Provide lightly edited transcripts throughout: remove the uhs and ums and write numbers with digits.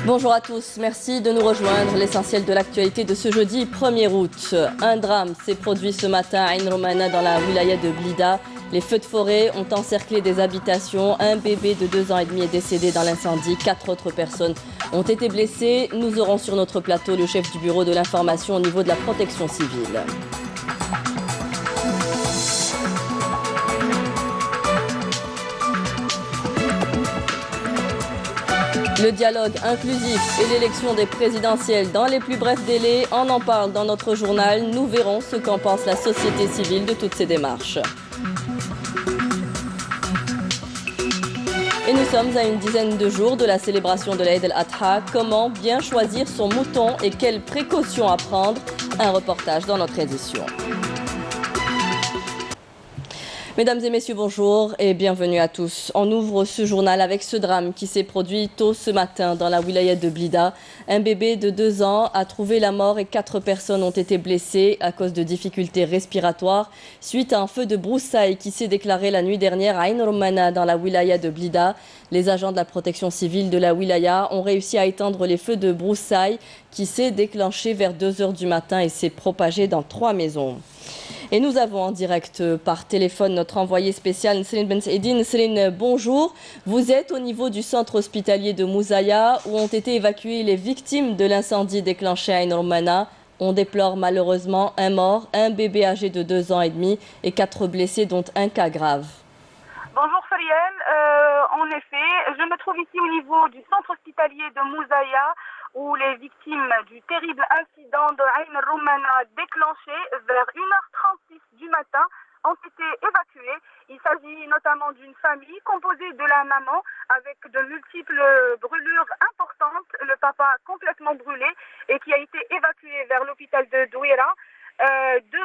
Bonjour à tous, merci de nous rejoindre. L'essentiel de l'actualité de ce jeudi 1er août. Un drame s'est produit ce matin à Ain Romana dans la wilaya de Blida. Les feux de forêt ont encerclé des habitations. Un bébé de 2 ans et demi est décédé dans l'incendie. 4 autres personnes ont été blessées. Nous aurons sur notre plateau le chef du bureau de l'information au niveau de la protection civile. Le dialogue inclusif et l'élection des présidentielles dans les plus brefs délais, on en parle dans notre journal. Nous verrons ce qu'en pense la société civile de toutes ces démarches. Et nous sommes à une dizaine de jours de la célébration de l'Aïd al-Adha. Comment bien choisir son mouton et quelles précautions à prendre? Un reportage dans notre édition. Mesdames et messieurs, bonjour et bienvenue à tous. On ouvre ce journal avec ce drame qui s'est produit tôt ce matin dans la wilaya de Blida. Un bébé de 2 ans a trouvé la mort et 4 personnes ont été blessées à cause de difficultés respiratoires suite à un feu de broussailles qui s'est déclaré la nuit dernière à Ain Romana dans la wilaya de Blida. Les agents de la protection civile de la wilaya ont réussi à éteindre les feux de broussailles qui s'est déclenché vers 2 h du matin et s'est propagé dans 3 maisons. Et nous avons en direct par téléphone notre envoyé spécial Nsrine Ben Saïdi. Nsrine, bonjour. Vous êtes au niveau du centre hospitalier de Mouzaya où ont été évacuées les victimes de l'incendie déclenché à Ain Romana. On déplore malheureusement un mort, un bébé âgé de 2 ans et demi et 4 blessés dont un cas grave. Bonjour Fariel, en effet, je me trouve ici au niveau du centre hospitalier de Mouzaya où les victimes du terrible incident de Ain Romana déclenché vers 1 h 36 du matin ont été évacuées. Il s'agit notamment d'une famille composée de la maman avec de multiples brûlures importantes, le papa complètement brûlé et qui a été évacué vers l'hôpital de Douira. 2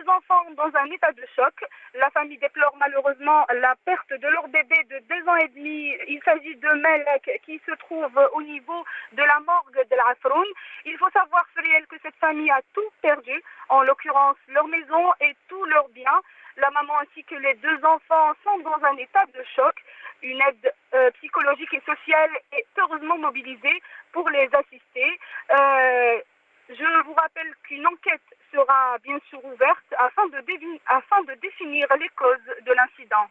enfants dans un état de choc. La famille déplore malheureusement la perte de leur bébé de 2 ans et demi. Il s'agit de Melek qui se trouve au niveau de la morgue de l'Afroun. Il faut savoir, Fariel, que cette famille a tout perdu, en l'occurrence leur maison et tous leurs biens. La maman ainsi que les 2 enfants sont dans un état de choc. Une aide psychologique et sociale est heureusement mobilisée pour les assister. Je vous rappelle qu'une enquête sera bien sûr ouverte afin de définir les causes de l'incident.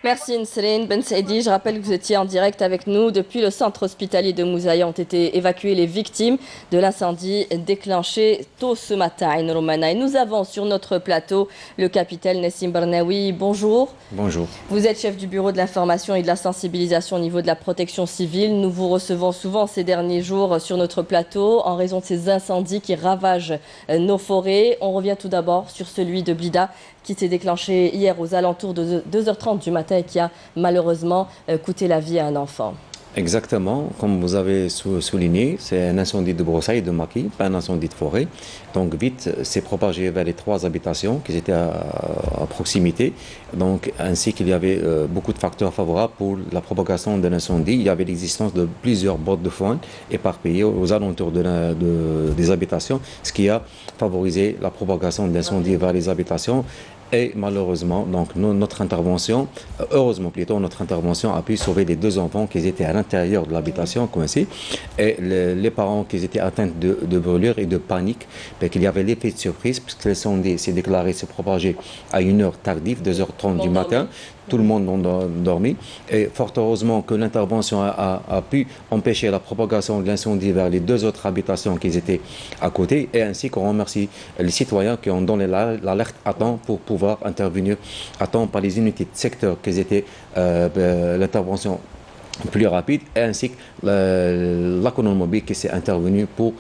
Merci Nsrine Ben Saïdi. Je rappelle que vous étiez en direct avec nous. Depuis le centre hospitalier de Mouzaya ont été évacuées les victimes de l'incendie déclenché tôt ce matin à Ain Romana. Et nous avons sur notre plateau le capitaine Nessim Barnaoui. Bonjour. Bonjour. Vous êtes chef du bureau de l'information et de la sensibilisation au niveau de la protection civile. Nous vous recevons souvent ces derniers jours sur notre plateau en raison de ces incendies qui ravagent nos forêts. On revient tout d'abord sur celui de Blida qui s'est déclenché hier aux alentours de 2 h 30 du matin et qui a malheureusement coûté la vie à un enfant. Exactement, comme vous avez souligné, c'est un incendie de broussailles de maquis, pas un incendie de forêt. Donc vite, c'est propagé vers les 3 habitations qui étaient à proximité. Donc ainsi qu'il y avait beaucoup de facteurs favorables pour la propagation de l'incendie. Il y avait l'existence de plusieurs bottes de foin éparpillées aux alentours des habitations, ce qui a favorisé la propagation de l'incendie vers les habitations. Et malheureusement, donc notre intervention, heureusement plutôt, notre intervention a pu sauver les 2 enfants qui étaient à l'intérieur de l'habitation coincés. Et les parents qui étaient atteints de brûlures et de panique, qu'il y avait l'effet de surprise, puisque l'incendie s'est déclaré, s'est propagé à une heure tardive, 2 h 30 du matin. Tout le monde a dormi. Et fort heureusement que l'intervention a pu empêcher la propagation de l'incendie vers les 2 autres habitations qui étaient à côté. Et ainsi qu'on remercie les citoyens qui ont donné l'alerte à temps pour pouvoir intervenir à temps par les unités de secteur qui étaient l'intervention plus rapide, et ainsi que la colonne mobile qui s'est intervenue pour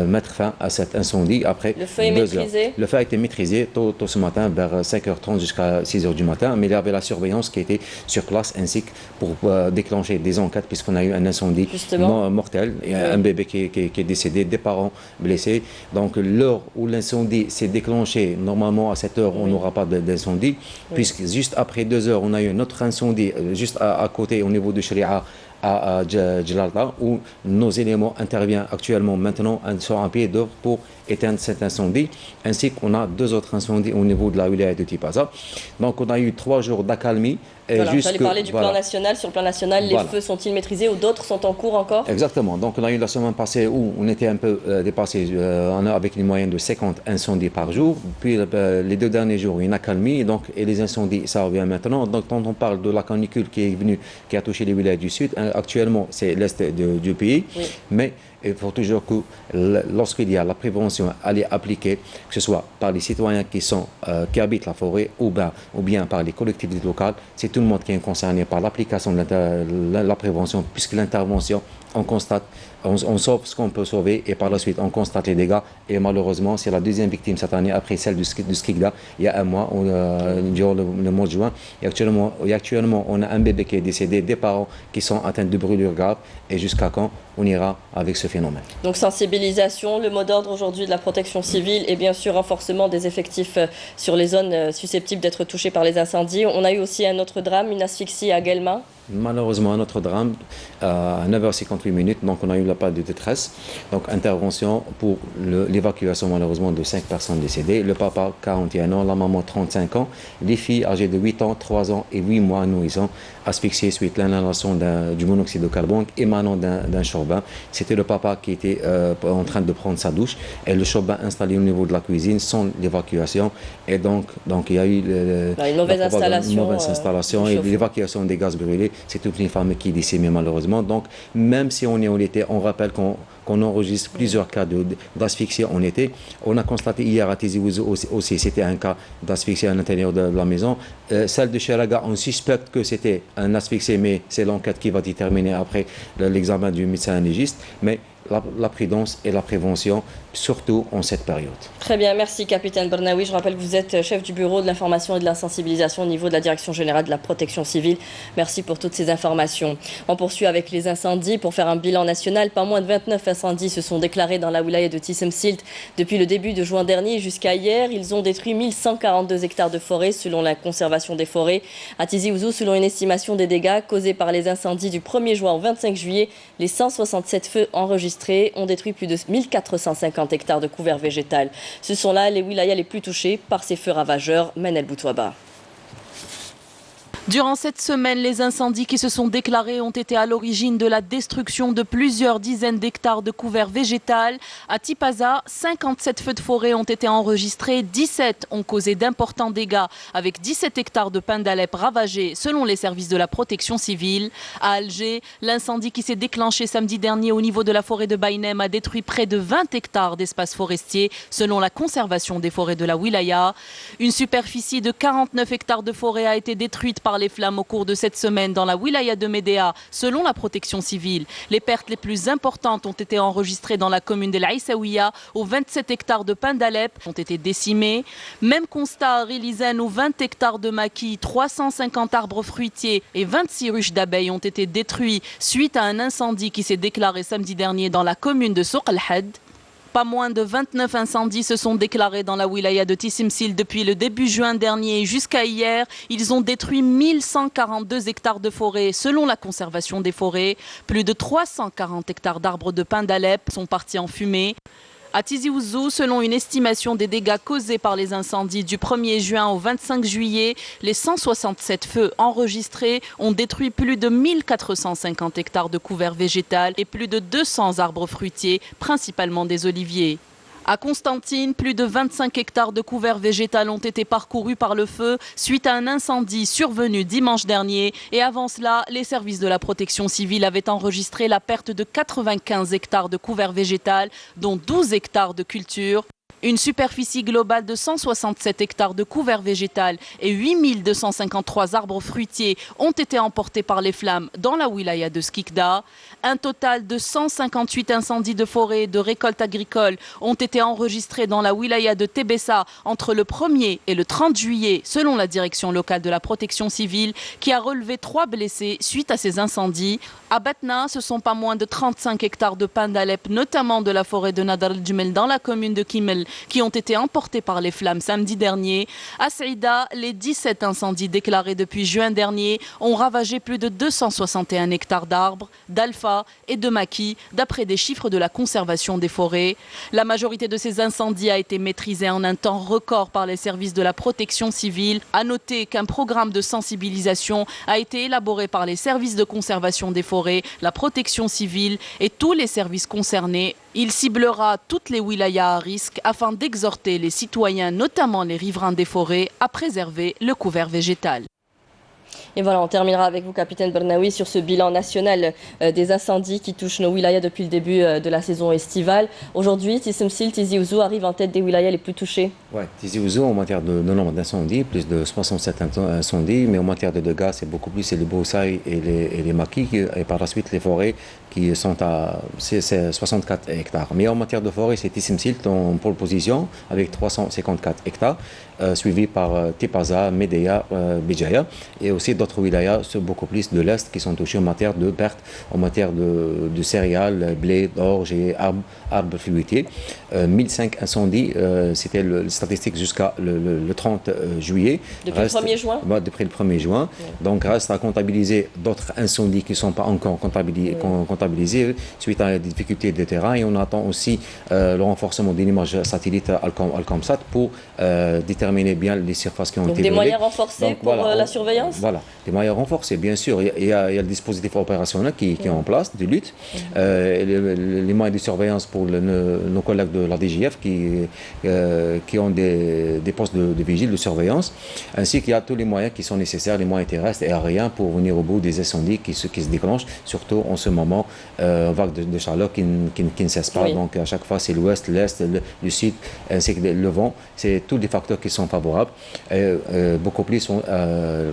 mettre fin à cet incendie après 2 heures. Le feu est maîtrisé? Le feu a été maîtrisé tôt ce matin vers 5 h 30 jusqu'à 6 h du matin, mais il y avait la surveillance qui était sur place ainsi que pour déclencher des enquêtes puisqu'on a eu un incendie mortel, et un bébé qui est décédé, des parents blessés. Donc l'heure où l'incendie s'est déclenché, normalement à cette heure on n'aura pas d'incendie, puisque juste après 2 heures on a eu un autre incendie juste à côté au niveau de Sharia à Djelalta, où nos éléments interviennent actuellement maintenant sur un pied d'œuvre pour éteindre cet incendie, ainsi qu'on a 2 autres incendies au niveau de la wilaya de Tipaza. Donc on a eu 3 jours d'accalmie. Voilà, j'allais parler du plan national. Sur le plan national, les feux sont-ils maîtrisés ou d'autres sont en cours encore? Exactement. Donc on a eu la semaine passée où on était un peu dépassé avec une moyenne de 50 incendies par jour. Puis les 2 derniers jours, une accalmie. Et les incendies, ça revient maintenant. Donc quand on parle de la canicule qui est venue, qui a touché les villages du sud, actuellement c'est l'est du pays. Oui. Mais il faut toujours que lorsqu'il y a la prévention, elle est appliquée, que ce soit par les citoyens qui habitent la forêt ou bien par les collectivités locales. C'est tout le monde qui est concerné par l'application de la prévention, puisque l'intervention, on constate, on sauve ce qu'on peut sauver et par la suite on constate les dégâts. Et malheureusement, c'est la 2e victime cette année après celle du Skikda il y a un mois, durant le mois de juin. Et actuellement, on a un bébé qui est décédé, des parents qui sont atteints de brûlures graves. Et jusqu'à quand on ira avec ce phénomène? Donc sensibilisation, le mot d'ordre aujourd'hui de la protection civile et bien sûr renforcement des effectifs sur les zones susceptibles d'être touchées par les incendies. On a eu aussi un autre drame, une asphyxie à Guelma. Malheureusement, un autre drame à 9h58, donc on a eu la part de détresse. Donc intervention pour l'évacuation malheureusement de 5 personnes décédées. Le papa 41 ans, la maman 35 ans, les filles âgées de 8 ans, 3 ans et 8 mois nourrissants, asphyxiées suite à l'inhalation du monoxyde de carbone émanant d'un charbon. C'était le papa qui était en train de prendre sa douche et le charbon installé au niveau de la cuisine sans l'évacuation. Et donc il y a eu une mauvaise installation et l'évacuation des gaz brûlés. C'est toute une femme qui est décédée malheureusement. Donc même si on est en été, on rappelle qu'on enregistre plusieurs cas d'asphyxie en été. On a constaté hier à Tizi Ouzou aussi, c'était un cas d'asphyxie à l'intérieur de la maison. Celle de Cheraga, on suspecte que c'était un asphyxie, mais c'est l'enquête qui va déterminer après l'examen du médecin légiste. Mais la prudence et la prévention, surtout en cette période. Très bien, merci capitaine Bernaoui. Je rappelle que vous êtes chef du bureau de l'information et de la sensibilisation au niveau de la Direction générale de la protection civile. Merci pour toutes ces informations. On poursuit avec les incendies. Pour faire un bilan national, pas moins de 29 incendies se sont déclarés dans la wilaya de Tissemsilt depuis le début de juin dernier jusqu'à hier. Ils ont détruit 1142 hectares de forêt selon la conservation des forêts. À Tizi Ouzou, selon une estimation des dégâts causés par les incendies du 1er juin au 25 juillet, les 167 feux enregistrés ont détruit plus de 1450 hectares de couvert végétal. Ce sont là les wilayas les plus touchés par ces feux ravageurs. Manel Boutouaba. Durant cette semaine, les incendies qui se sont déclarés ont été à l'origine de la destruction de plusieurs dizaines d'hectares de couvert végétal. À Tipaza, 57 feux de forêt ont été enregistrés, 17 ont causé d'importants dégâts, avec 17 hectares de pins d'Alep ravagés selon les services de la protection civile. À Alger, l'incendie qui s'est déclenché samedi dernier au niveau de la forêt de Baïnem a détruit près de 20 hectares d'espace forestier selon la conservation des forêts de la wilaya. Une superficie de 49 hectares de forêt a été détruite par les flammes au cours de cette semaine dans la wilaya de Médéa, selon la protection civile. Les pertes les plus importantes ont été enregistrées dans la commune d'El Aïssaouia, où 27 hectares de pins d'Alep ont été décimés. Même constat à Rilizane, où 20 hectares de maquis, 350 arbres fruitiers et 26 ruches d'abeilles ont été détruits suite à un incendie qui s'est déclaré samedi dernier dans la commune de Souq al-Had. Pas moins de 29 incendies se sont déclarés dans la wilaya de Tissemsilt depuis le début juin dernier jusqu'à hier. Ils ont détruit 1142 hectares de forêt selon la conservation des forêts. Plus de 340 hectares d'arbres de pins d'Alep sont partis en fumée. À Tizi Ouzou, selon une estimation des dégâts causés par les incendies du 1er juin au 25 juillet, les 167 feux enregistrés ont détruit plus de 1450 hectares de couvert végétal et plus de 200 arbres fruitiers, principalement des oliviers. À Constantine, plus de 25 hectares de couvert végétal ont été parcourus par le feu suite à un incendie survenu dimanche dernier. Et avant cela, les services de la protection civile avaient enregistré la perte de 95 hectares de couvert végétal, dont 12 hectares de culture. Une superficie globale de 167 hectares de couvert végétal et 8253 arbres fruitiers ont été emportés par les flammes dans la wilaya de Skikda. Un total de 158 incendies de forêt et de récoltes agricoles ont été enregistrés dans la wilaya de Tébessa entre le 1er et le 30 juillet, selon la direction locale de la protection civile, qui a relevé 3 blessés suite à ces incendies. À Batna, ce sont pas moins de 35 hectares de pins d'Alep, notamment de la forêt de Nadar el-Djumel dans la commune de Kimel, qui ont été emportés par les flammes samedi dernier. À Saïda, les 17 incendies déclarés depuis juin dernier ont ravagé plus de 261 hectares d'arbres, d'alpha et de maquis, d'après des chiffres de la conservation des forêts. La majorité de ces incendies a été maîtrisée en un temps record par les services de la protection civile. À noter qu'un programme de sensibilisation a été élaboré par les services de conservation des forêts, la protection civile et tous les services concernés. Il ciblera toutes les wilayas à risque afin d'exhorter les citoyens, notamment les riverains des forêts, à préserver le couvert végétal. Et voilà, on terminera avec vous, capitaine Bernaoui, sur ce bilan national des incendies qui touchent nos wilayas depuis le début de la saison estivale. Aujourd'hui, Tissemsil, Tizi Ouzou arrive en tête des wilayas les plus touchés. Oui, Tizi Ouzou, en matière de nombre d'incendies, plus de 67 incendies, mais en matière de dégâts, c'est beaucoup plus, c'est les broussailles et les maquis, et par la suite les forêts qui sont à 64 hectares. Mais en matière de forêt, c'est Tissemsil en pole position avec 354 hectares, suivi par Tipaza, Médéa, Béjaïa, et aussi d'autres wilayas, beaucoup plus de l'Est, qui sont touchés en matière de pertes, en matière de céréales, blé, orge et arbres fruitiers. 1005 incendies, c'était la statistique jusqu'à le 30 juillet. Depuis le 1er juin Depuis le 1er juin. Oui. Donc reste à comptabiliser d'autres incendies qui ne sont pas encore comptabilisés suite à des difficultés de terrain. Et on attend aussi le renforcement d'une image satellite Alcomsat pour déterminer bien les surfaces qui ont été brûlées. Des moyens renforcés pour la surveillance. Voilà, des moyens renforcés, bien sûr. Il y a le dispositif opérationnel qui est en place, de lutte. Les moyens de surveillance pour nos collègues de la DGF qui ont des postes de vigile, de surveillance, ainsi qu'il y a tous les moyens qui sont nécessaires, les moyens terrestres et aériens pour venir au bout des incendies qui se déclenchent, surtout en ce moment, vague de chaleur qui ne cesse pas. Oui. Donc à chaque fois, c'est l'ouest, l'est, le sud, ainsi que le vent. C'est tous des facteurs qui sont favorables. Beaucoup plus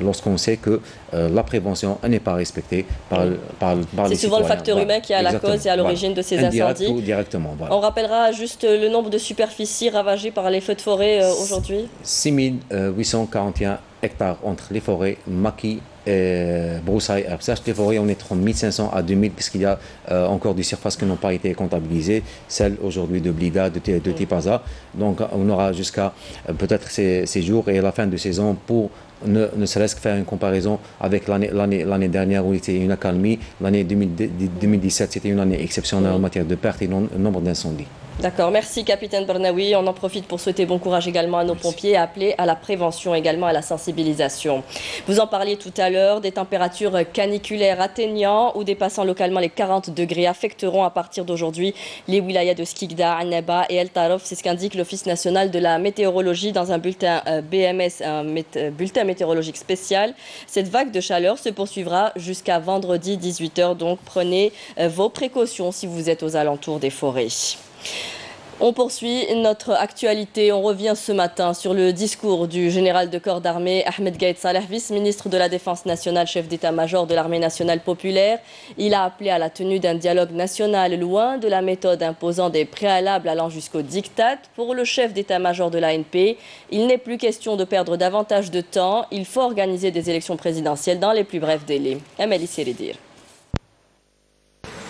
lorsqu'on sait que la prévention n'est pas respectée par les citoyens. C'est souvent le facteur humain qui est à la cause et à l'origine de ces incendies. Directement. Voilà. On rappellera juste le nombre de superficies ravagées par les feux de forêt aujourd'hui. 6841 hectares entre les forêts, maquis, broussailles, herbes sèches. Les forêts, on est entre 1500 à 2000 puisqu'il y a encore des surfaces qui n'ont pas été comptabilisées, celles aujourd'hui de Blida, de Tipaza. Donc on aura jusqu'à peut-être ces jours et à la fin de saison pour ne serait-ce que faire une comparaison avec l'année dernière où il y a eu une accalmie. L'année 2017, c'était une année exceptionnelle en matière de pertes et nombre d'incendies. D'accord, merci capitaine Bernaoui. On en profite pour souhaiter bon courage également à nos pompiers et appeler à la prévention, également à la sensibilisation. Vous en parliez tout à l'heure, des températures caniculaires atteignant ou dépassant localement les 40 degrés affecteront à partir d'aujourd'hui les wilayas de Skikda, Annaba et El Tarof. C'est ce qu'indique l'Office national de la météorologie dans un bulletin BMS, un bulletin météorologique spécial. Cette vague de chaleur se poursuivra jusqu'à vendredi 18h, donc prenez vos précautions si vous êtes aux alentours des forêts. On poursuit notre actualité. On revient ce matin sur le discours du général de corps d'armée Ahmed Gaïd Saleh, vice-ministre de la Défense nationale, chef d'état-major de l'armée nationale populaire. Il a appelé à la tenue d'un dialogue national loin de la méthode imposant des préalables allant jusqu'au diktat. Pour le chef d'état-major de l'ANP, il n'est plus question de perdre davantage de temps. Il faut organiser des élections présidentielles dans les plus brefs délais. Amélie Seridir.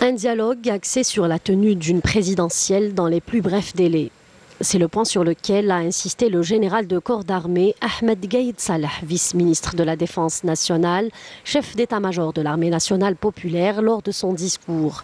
Un dialogue axé sur la tenue d'une présidentielle dans les plus brefs délais. C'est le point sur lequel a insisté le général de corps d'armée Ahmed Gaïd Saleh, vice-ministre de la Défense nationale, chef d'état-major de l'armée nationale populaire lors de son discours.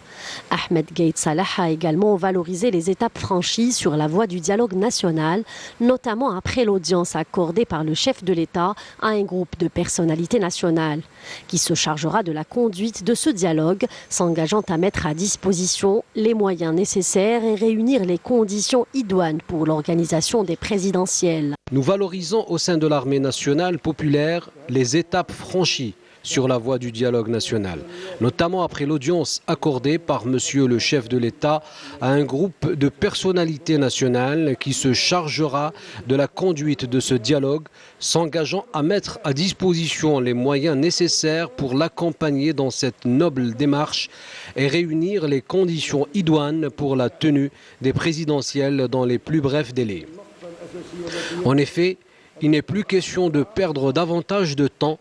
Ahmed Gaïd Saleh a également valorisé les étapes franchies sur la voie du dialogue national, notamment après l'audience accordée par le chef de l'État à un groupe de personnalités nationales, qui se chargera de la conduite de ce dialogue, s'engageant à mettre à disposition les moyens nécessaires et réunir les conditions idoines pour l'organisation des présidentielles. Nous valorisons au sein de l'armée nationale populaire les étapes franchies sur la voie du dialogue national, notamment après l'audience accordée par monsieur le chef de l'État à un groupe de personnalités nationales qui se chargera de la conduite de ce dialogue, s'engageant à mettre à disposition les moyens nécessaires pour l'accompagner dans cette noble démarche et réunir les conditions idoines pour la tenue des présidentielles dans les plus brefs délais. En effet, Il n'est plus question de perdre davantage de temps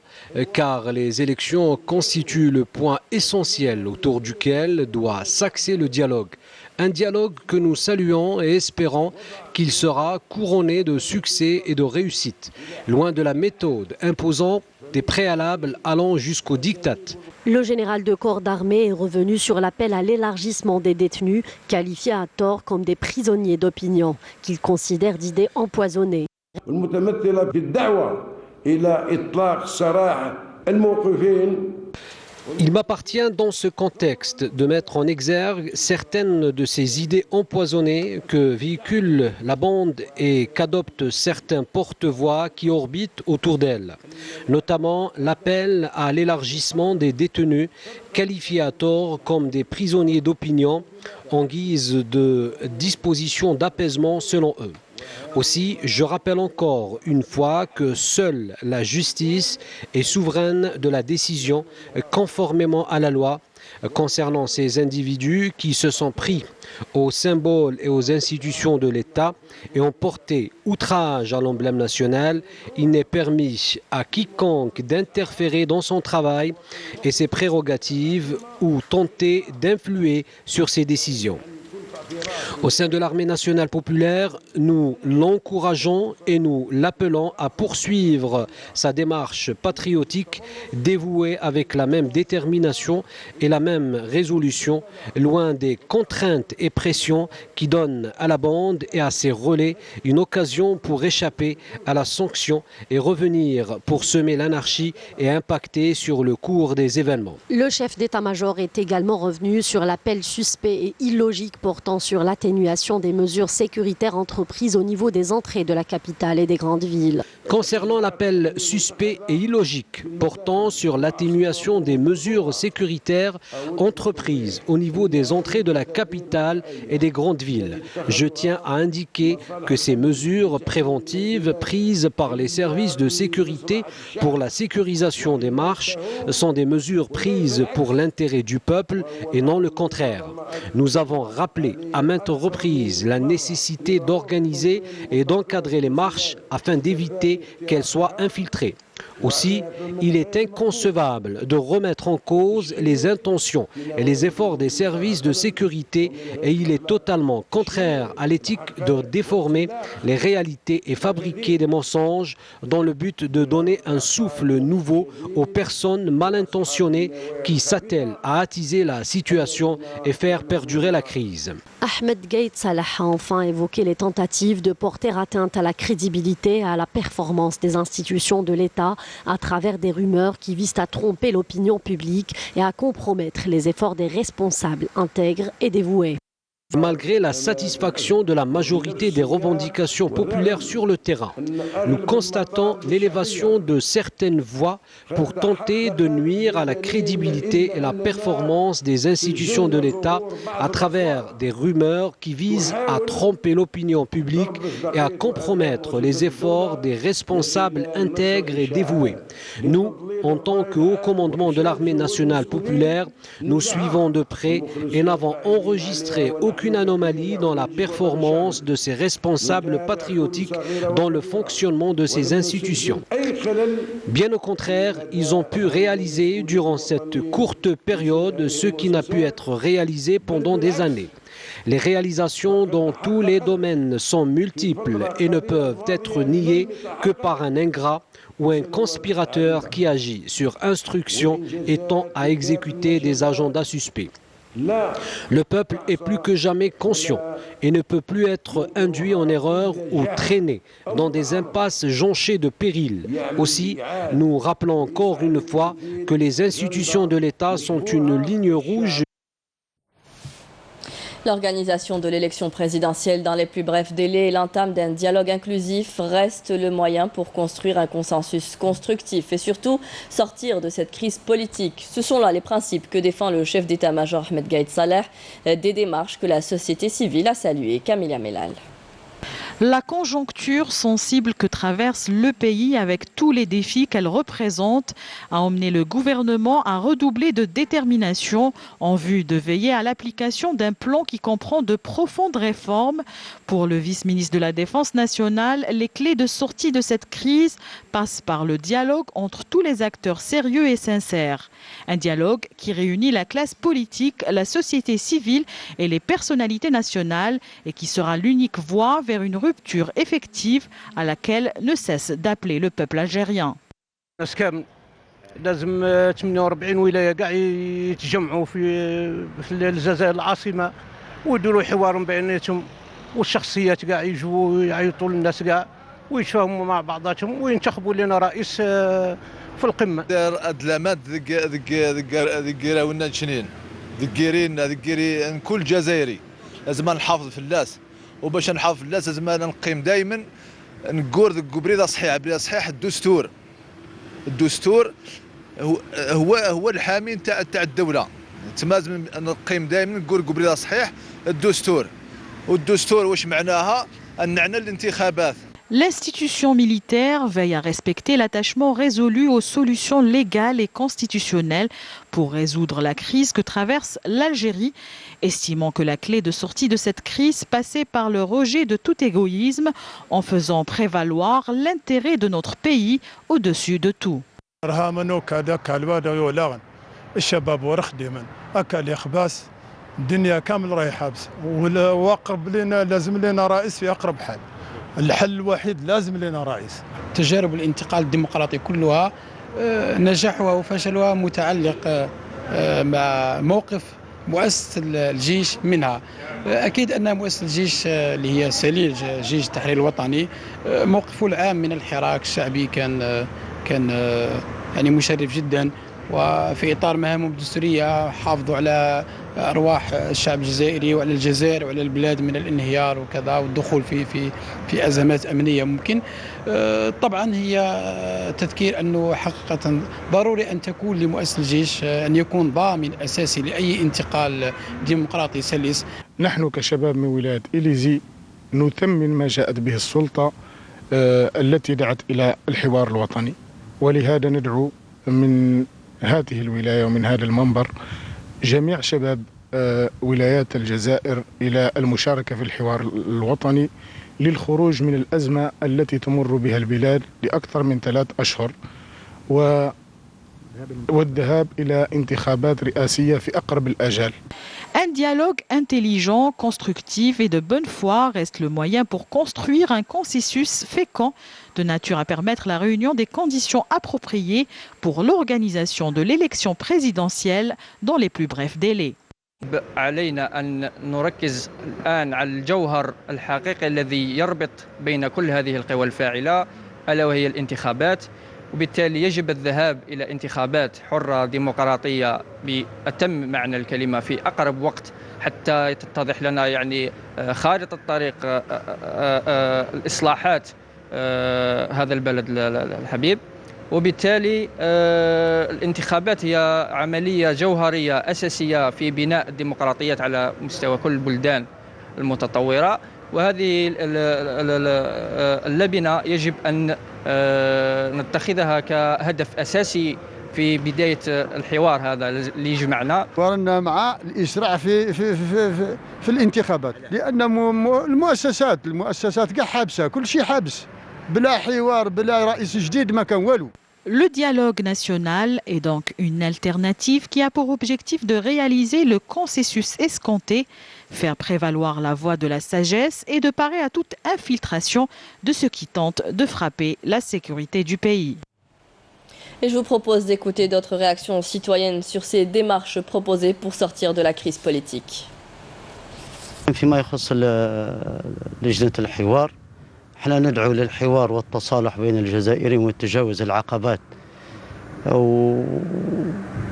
car les élections constituent le point essentiel autour duquel doit s'axer le dialogue. Un dialogue que nous saluons et espérons qu'il sera couronné de succès et de réussite, loin de la méthode imposant des préalables allant jusqu'au diktat. Le général de corps d'armée est revenu sur l'appel à l'élargissement des détenus, qualifiés à tort comme des prisonniers d'opinion, qu'il considère d'idées empoisonnées. Il m'appartient dans ce contexte de mettre en exergue certaines de ces idées empoisonnées que véhicule la bande et qu'adoptent certains porte-voix qui orbitent autour d'elle, notamment l'appel à l'élargissement des détenus qualifiés à tort comme des prisonniers d'opinion en guise de disposition d'apaisement selon eux. Aussi, je rappelle encore une fois que seule la justice est souveraine de la décision conformément à la loi concernant ces individus qui se sont pris aux symboles et aux institutions de l'État et ont porté outrage à l'emblème national. Il n'est permis à quiconque d'interférer dans son travail et ses prérogatives ou tenter d'influer sur ses décisions. Au sein de l'armée nationale populaire, nous l'encourageons et nous l'appelons à poursuivre sa démarche patriotique dévouée avec la même détermination et la même résolution, loin des contraintes et pressions qui donnent à la bande et à ses relais une occasion pour échapper à la sanction et revenir pour semer l'anarchie et impacter sur le cours des événements. Le chef d'état-major est également revenu sur l'appel suspect et illogique portant sur l'atténuation des mesures sécuritaires entreprises au niveau des entrées de la capitale et des grandes villes. Concernant l'appel suspect et illogique portant sur l'atténuation des mesures sécuritaires entreprises au niveau des entrées de la capitale et des grandes villes, je tiens à indiquer que ces mesures préventives prises par les services de sécurité pour la sécurisation des marches sont des mesures prises pour l'intérêt du peuple et non le contraire. Nous avons rappelé à maintes reprises la nécessité d'organiser et d'encadrer les marches afin d'éviter qu'elles soient infiltrées. Aussi, il est inconcevable de remettre en cause les intentions et les efforts des services de sécurité et il est totalement contraire à l'éthique de déformer les réalités et fabriquer des mensonges dans le but de donner un souffle nouveau aux personnes mal intentionnées qui s'attellent à attiser la situation et faire perdurer la crise. Ahmed Gaïd Salah a enfin évoqué les tentatives de porter atteinte à la crédibilité et à la performance des institutions de l'État à travers des rumeurs qui visent à tromper l'opinion publique et à compromettre les efforts des responsables intègres et dévoués. Malgré la satisfaction de la majorité des revendications populaires sur le terrain, nous constatons l'élévation de certaines voix pour tenter de nuire à la crédibilité et la performance des institutions de l'État à travers des rumeurs qui visent à tromper l'opinion publique et à compromettre les efforts des responsables intègres et dévoués. Nous, en tant que haut commandement de l'armée nationale populaire, nous suivons de près et n'avons enregistré aucune anomalie dans la performance de ces responsables patriotiques dans le fonctionnement de ces institutions. Bien au contraire, ils ont pu réaliser durant cette courte période ce qui n'a pu être réalisé pendant des années. Les réalisations dans tous les domaines sont multiples et ne peuvent être niées que par un ingrat ou un conspirateur qui agit sur instruction et tend à exécuter des agendas suspects. Le peuple est plus que jamais conscient et ne peut plus être induit en erreur ou traîné dans des impasses jonchées de périls. Aussi, nous rappelons encore une fois que les institutions de l'État sont une ligne rouge. L'organisation de l'élection présidentielle dans les plus brefs délais et l'entame d'un dialogue inclusif reste le moyen pour construire un consensus constructif et surtout sortir de cette crise politique. Ce sont là les principes que défend le chef d'état-major Ahmed Gaïd Salah, des démarches que la société civile a saluées. Camilla Mellal. La conjoncture sensible que traverse le pays avec tous les défis qu'elle représente a emmené le gouvernement à redoubler de détermination en vue de veiller à l'application d'un plan qui comprend de profondes réformes. Pour le vice-ministre de la Défense nationale, les clés de sortie de cette crise passent par le dialogue entre tous les acteurs sérieux et sincères. Un dialogue qui réunit la classe politique, la société civile et les personnalités nationales et qui sera l'unique voie vers une rupture effective à laquelle ne cesse d'appeler le peuple algérien. لازم 48 ولايه كاع يتجمعوا في الجزائر العاصمه ويديروا حوار بيناتهم والشخصيات كاع يجوا يعيطوا للناس كاع ويتفاهموا مع بعضاتهم وينتخبوا لنا رئيس في القمه. ادلامات ذكراونا شنين ذكيرين كل جزائري لازم نحافظ في الناس وباش نحافظ في الناس لازم نقيم دائما نقول بريده صحيح الدستور هو الحامي تاع الدوله لازم نقيم دائما نقول بريده صحيح والدستور واش معناها ان نعنى الانتخابات. L'institution militaire veille à respecter l'attachement résolu aux solutions légales et constitutionnelles pour résoudre la crise que traverse l'Algérie, estimant que la clé de sortie de cette crise passait par le rejet de tout égoïsme en faisant prévaloir l'intérêt de notre pays au-dessus de tout. الحل الوحيد لازم لنا رئيس. تجارب الانتقال الديمقراطي كلها نجاحها وفشلها متعلق مع موقف مؤسسة الجيش منها. أكيد أن مؤسسة الجيش اللي هي سليل جيش التحرير الوطني موقفه العام من الحراك الشعبي كان يعني مشرف جدا، وفي إطار مهامهم الدستورية حافظوا على أرواح الشعب الجزائري وعلى الجزائر وعلى البلاد من الانهيار وكذا والدخول في أزمات أمنية ممكن. طبعا هي تذكير أنه حقيقة ضروري أن تكون لمؤسسة الجيش أن يكون ضامن أساسي لأي انتقال ديمقراطي سلس. نحن كشباب من ولاية إليزي نثمن ما جاءت به السلطة التي دعت إلى الحوار الوطني، ولهذا ندعو من هذه الولاية ومن هذا المنبر جميع شباب ولايات الجزائر إلى المشاركة في الحوار الوطني للخروج من الأزمة التي تمر بها البلاد لأكثر من 3 أشهر والذهاب إلى انتخابات رئاسية في أقرب الآجال. Un dialogue intelligent, constructif et de bonne foi reste le moyen pour construire un consensus fécond de nature à permettre la réunion des conditions appropriées pour l'organisation de l'élection présidentielle dans les plus brefs délais. علينا أن نركز الآن على الجوهر الحقيقي الذي يربط بين كل هذه القوى الفاعلة ألا وهي الانتخابات، وبالتالي يجب الذهاب إلى انتخابات حرة ديمقراطية بأتم معنى الكلمة في أقرب وقت حتى تتضح لنا يعني خارطة الطريق الإصلاحات هذا البلد الحبيب. وبالتالي الانتخابات هي عملية جوهرية أساسية في بناء الديمقراطيات على مستوى كل البلدان المتطورة، وهذه اللبنة يجب أن نتخذها كهدف أساسي في بداية الحوار هذا اللي يجمعنا. ورنا مع الإسراع في الانتخابات، لأن المؤسسات كاع حابسة، كل شيء حابس، بلا حوار بلا رئيس جديد ما كان والو. Le dialogue national est donc une alternative qui a pour objectif de réaliser le consensus escompté, faire prévaloir la voie de la sagesse et de parer à toute infiltration de ceux qui tentent de frapper la sécurité du pays. Et je vous propose d'écouter d'autres réactions citoyennes sur ces démarches proposées pour sortir de la crise politique. فيما يخص لجنة الحوار، احنا ندعو للحوار والتصالح بين الجزائريين وتجاوز العقبات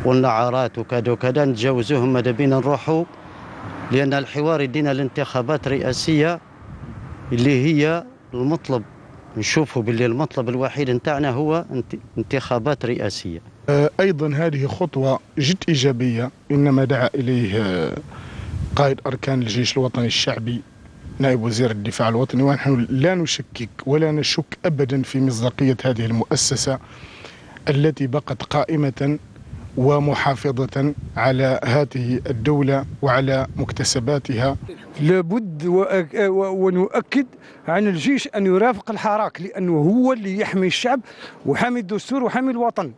والنعارات وكذا وكذا نتجاوزوهم، ماذا بينا نروحوا، لأن الحوار يدينا الانتخابات رئاسية اللي هي المطلب، نشوفوا باللي المطلب الوحيد نتاعنا هو انتخابات رئاسية. أيضا هذه خطوة جد إيجابية، إنما دعا إليه قائد أركان الجيش الوطني الشعبي نائب وزير الدفاع الوطني، ونحن لا نشكك ولا نشك أبدا في مصداقية هذه المؤسسة التي بقت قائمة ومحافظة على هذه الدولة وعلى مكتسباتها. لابد ونؤكد عن الجيش أن يرافق الحراك، لأنه هو اللي يحمي الشعب وحامي الدستور وحامي الوطن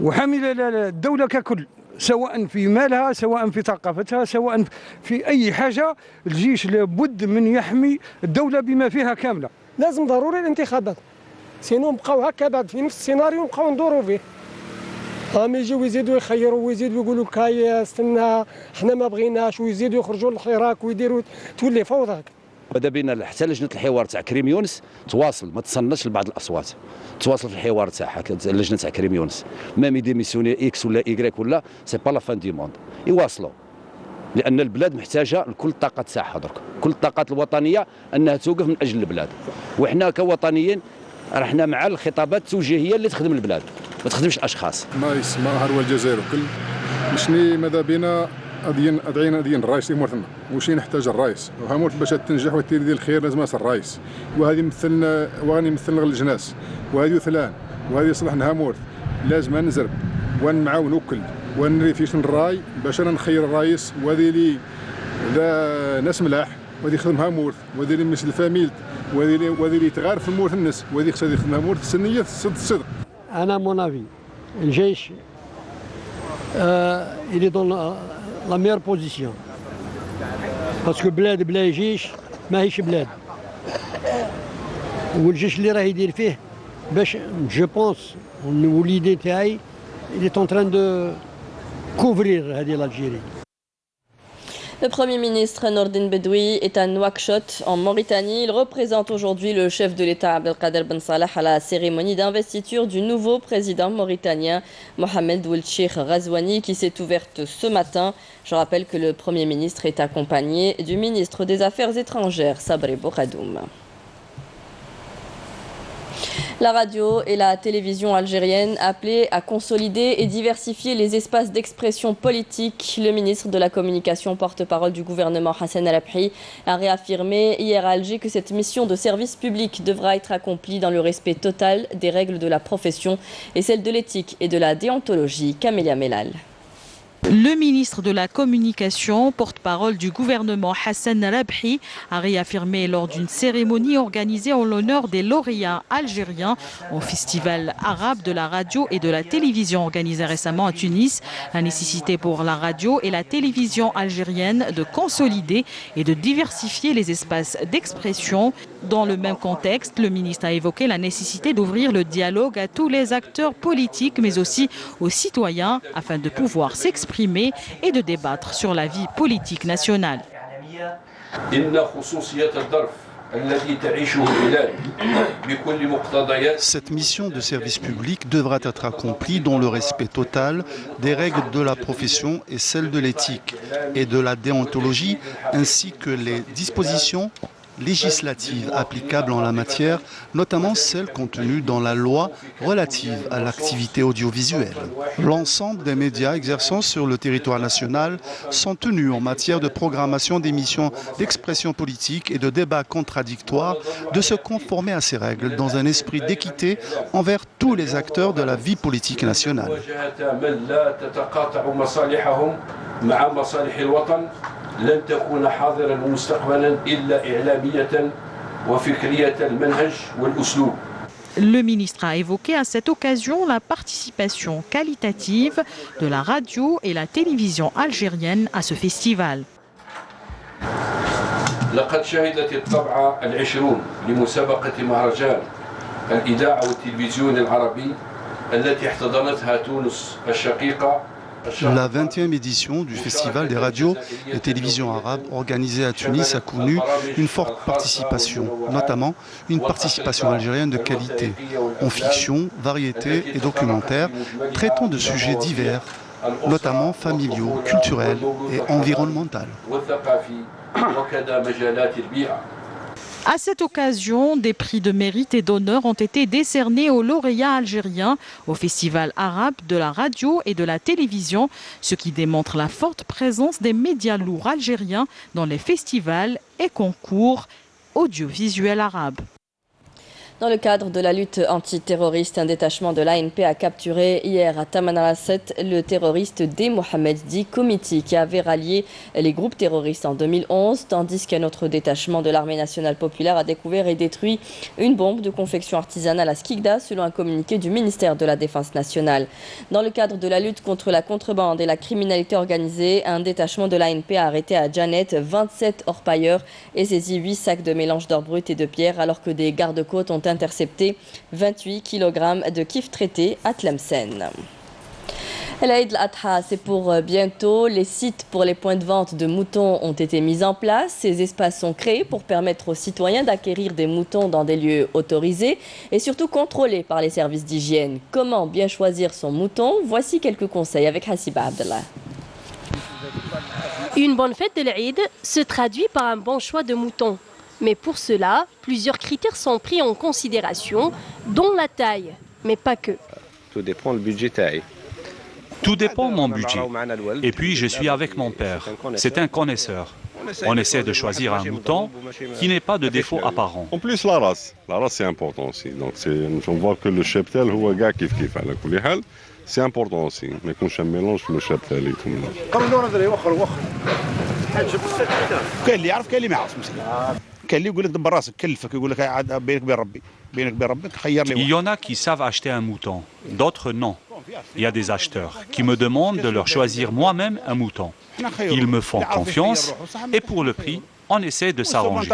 وحامي الدولة ككل، سواء في مالها سواء في ثقافتها سواء في أي حاجة. الجيش لابد من يحمي الدولة بما فيها كاملة. لازم ضروري الانتخابات، سينو نبقاو هكا بعد في نفس السيناريو نبقاو ندوروا فيه. ما يجيو يزيدوا يخيروا ويزيدوا يقولوا كاي استنى حنا ما بغيناش، ويزيدوا يخرجوا للحراك ويديروا، تولي فوضى. ماذا بينا حتى لجنه الحوار تاع كريم يونس تواصل، ما تصنش لبعض الاصوات، تواصل في الحوار تاعها اللجنه تاع كريم يونس، مام يديميسيوني اكس ولا ايكغيك ولا سي با لا فان دي موند، يواصلوا، لان البلاد محتاجه لكل الطاقه تاعها درك، كل الطاقات الوطنيه انها توقف من اجل البلاد، وحنا كوطنيين رحنا مع الخطابات التوجيهيه اللي تخدم البلاد ما تخدمش الاشخاص. ما يسمى هروا الجزائر وكل مشني ماذا بينا ادعينا الرئيس يمرثنا، وشي نحتاج الرئيس وهامورت باش تنجح وتدير ديال الخير لازم الرئيس، وهذه مثلنا واني مثلنا الجناس، وهذه وثلان وهذه صلاح هامورت لازم نزرب ونمعاون وكل ونري فيش الراي باش انا نخير الرئيس، وهذه لي لا ناس ملاح وهذه يخدم هامورت، وهذه اللي مثل فاميلت، وهذه اللي تغار في المورث الناس، وهذه خصها يخدم هامورت السنيه الصدق. انا مون افي الجيش il est dans la meilleure position parce que بلاد بلا جيش ماهيش بلاد، والجيش اللي راه يدير فيه باش جو بونس وليدي تاعي il est en train de couvrir هذه l'Algérie. Le Premier ministre Nordin Bedoui est à Nouakchott, en Mauritanie. Il représente aujourd'hui le chef de l'État Abdelkader Ben Salah à la cérémonie d'investiture du nouveau président mauritanien Mohamed Ould Cheikh Ghazouani qui s'est ouverte ce matin. Je rappelle que le Premier ministre est accompagné du ministre des Affaires étrangères Sabri Bouradoum. La radio et la télévision algérienne appelées à consolider et diversifier les espaces d'expression politique. Le ministre de la Communication, porte-parole du gouvernement Hassan El-Abhi, a réaffirmé hier à Alger que cette mission de service public devra être accomplie dans le respect total des règles de la profession et celles de l'éthique et de la déontologie. Camélia Melal. Le ministre de la Communication, porte-parole du gouvernement Hassan El-Abhi, a réaffirmé lors d'une cérémonie organisée en l'honneur des lauréats algériens au festival arabe de la radio et de la télévision organisé récemment à Tunis la nécessité pour la radio et la télévision algérienne de consolider et de diversifier les espaces d'expression. Dans le même contexte, le ministre a évoqué la nécessité d'ouvrir le dialogue à tous les acteurs politiques mais aussi aux citoyens afin de pouvoir s'exprimer et de débattre sur la vie politique nationale. Cette mission de service public devra être accomplie dans le respect total des règles de la profession et celles de l'éthique et de la déontologie, ainsi que les dispositions législatives applicables en la matière, notamment celles contenues dans la loi relative à l'activité audiovisuelle. L'ensemble des médias exerçant sur le territoire national sont tenus en matière de programmation d'émissions d'expression politique et de débats contradictoires de se conformer à ces règles dans un esprit d'équité envers tous les acteurs de la vie politique nationale. لن تكون حاضرا مستقبلا إلا إعلامية وفكرية المنهج والأسلوب. Le ministre a évoqué à cette occasion la participation qualitative de la radio et la télévision algérienne à ce festival. لقد شهدت الطبعة 20 لمسابقة مهرجان الإذاعة والتلفزيون العربي التي احتضنتها تونس الشقيقة. La 20e édition du Festival des radios et télévisions arabes organisé à Tunis a connu une forte participation, notamment une participation algérienne de qualité, en fiction, variété et documentaire, traitant de sujets divers, notamment familiaux, culturels et environnementaux. À cette occasion, des prix de mérite et d'honneur ont été décernés aux lauréats algériens au Festival arabe de la radio et de la télévision, ce qui démontre la forte présence des médias lourds algériens dans les festivals et concours audiovisuels arabes. Dans le cadre de la lutte antiterroriste, un détachement de l'ANP a capturé hier à Tamanrasset le terroriste D. Mohamed Di Komiti qui avait rallié les groupes terroristes en 2011, tandis qu'un autre détachement de l'armée nationale populaire a découvert et détruit une bombe de confection artisanale à Skikda, selon un communiqué du ministère de la Défense nationale. Dans le cadre de la lutte contre la contrebande et la criminalité organisée, un détachement de l'ANP a arrêté à Janet 27 orpailleurs et saisi 8 sacs de mélange d'or brut et de pierre, alors que des gardes-côtes ont intercepté 28 kg de kif traité à Tlemcen. L'Aïd al-Adha, c'est pour bientôt. Les sites pour les points de vente de moutons ont été mis en place. Ces espaces sont créés pour permettre aux citoyens d'acquérir des moutons dans des lieux autorisés et surtout contrôlés par les services d'hygiène. Comment bien choisir son mouton? Voici quelques conseils avec Hassiba Abdallah. Une bonne fête de l'Aïd se traduit par un bon choix de moutons. Mais pour cela, plusieurs critères sont pris en considération, dont la taille, mais pas que. Tout dépend du budget taille. Tout dépend de mon budget. Et puis, je suis avec mon père. C'est un connaisseur. On essaie de choisir un mouton qui n'ait pas de défaut apparent. En plus, la race c'est important aussi. Donc, on voit que le cheptel, c'est important aussi. Mais quand je mélange le cheptel et tout. Il y en a qui savent acheter un mouton, d'autres non. Il y a des acheteurs qui me demandent de leur choisir moi-même un mouton. Ils me font confiance et pour le prix, on essaie de s'arranger.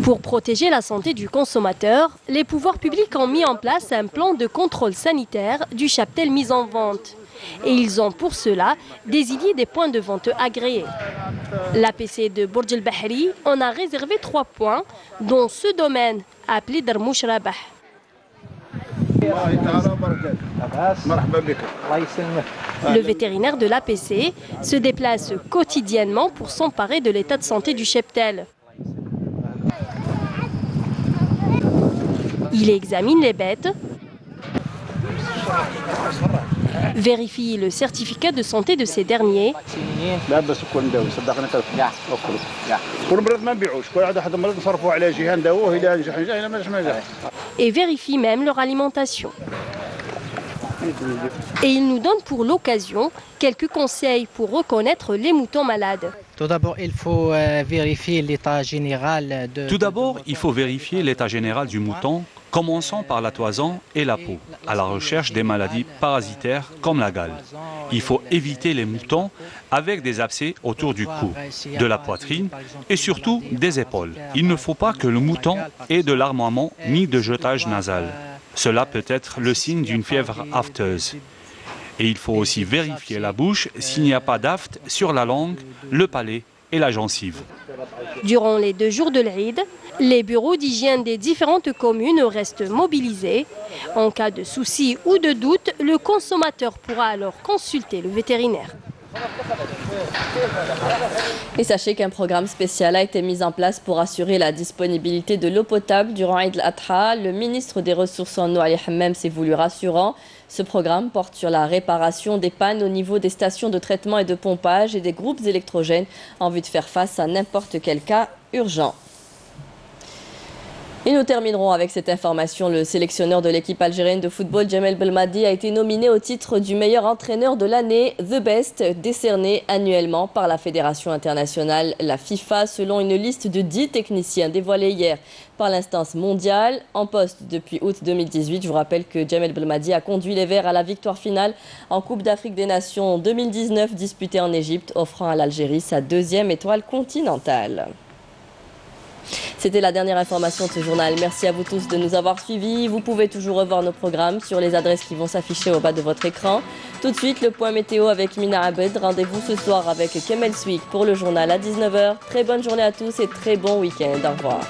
Pour protéger la santé du consommateur, les pouvoirs publics ont mis en place un plan de contrôle sanitaire du cheptel mis en vente. Et ils ont pour cela désigné des points de vente agréés. L'APC de Bourj El Bahri en a réservé 3 points, dont ce domaine appelé Darmouch Rabah. Le vétérinaire de l'APC se déplace quotidiennement pour s'emparer de l'état de santé du cheptel. Il examine les bêtes, vérifie le certificat de santé de ces derniers et vérifie même leur alimentation. Et il nous donne pour l'occasion quelques conseils pour reconnaître les moutons malades. Tout d'abord, il faut vérifier l'état général du mouton, commençant par la toison et la peau, à la recherche des maladies parasitaires comme la gale. Il faut éviter les moutons avec des abcès autour du cou, de la poitrine et surtout des épaules. Il ne faut pas que le mouton ait de larmoiement ni de jetage nasal. Cela peut être le signe d'une fièvre afteuse. Et il faut aussi vérifier la bouche s'il n'y a pas d'aphte sur la langue, le palais et la gencive. Durant les 2 jours de l'Aïd, les bureaux d'hygiène des différentes communes restent mobilisés. En cas de souci ou de doute, le consommateur pourra alors consulter le vétérinaire. Et sachez qu'un programme spécial a été mis en place pour assurer la disponibilité de l'eau potable durant Eid al-Adha. Le ministre des Ressources en eau, Ali Hammam, s'est voulu rassurant. Ce programme porte sur la réparation des pannes au niveau des stations de traitement et de pompage et des groupes électrogènes en vue de faire face à n'importe quel cas urgent. Et nous terminerons avec cette information. Le sélectionneur de l'équipe algérienne de football, Djamel Belmadi, a été nominé au titre du meilleur entraîneur de l'année, The Best, décerné annuellement par la Fédération internationale, la FIFA, selon une liste de 10 techniciens dévoilée hier par l'instance mondiale. En poste depuis août 2018, je vous rappelle que Djamel Belmadi a conduit les Verts à la victoire finale en Coupe d'Afrique des Nations 2019 disputée en Égypte, offrant à l'Algérie sa 2e étoile continentale. C'était la dernière information de ce journal. Merci à vous tous de nous avoir suivis. Vous pouvez toujours revoir nos programmes sur les adresses qui vont s'afficher au bas de votre écran. Tout de suite, le point météo avec Mina Abed. Rendez-vous ce soir avec Kemel Swik pour le journal à 19h. Très bonne journée à tous et très bon week-end. Au revoir.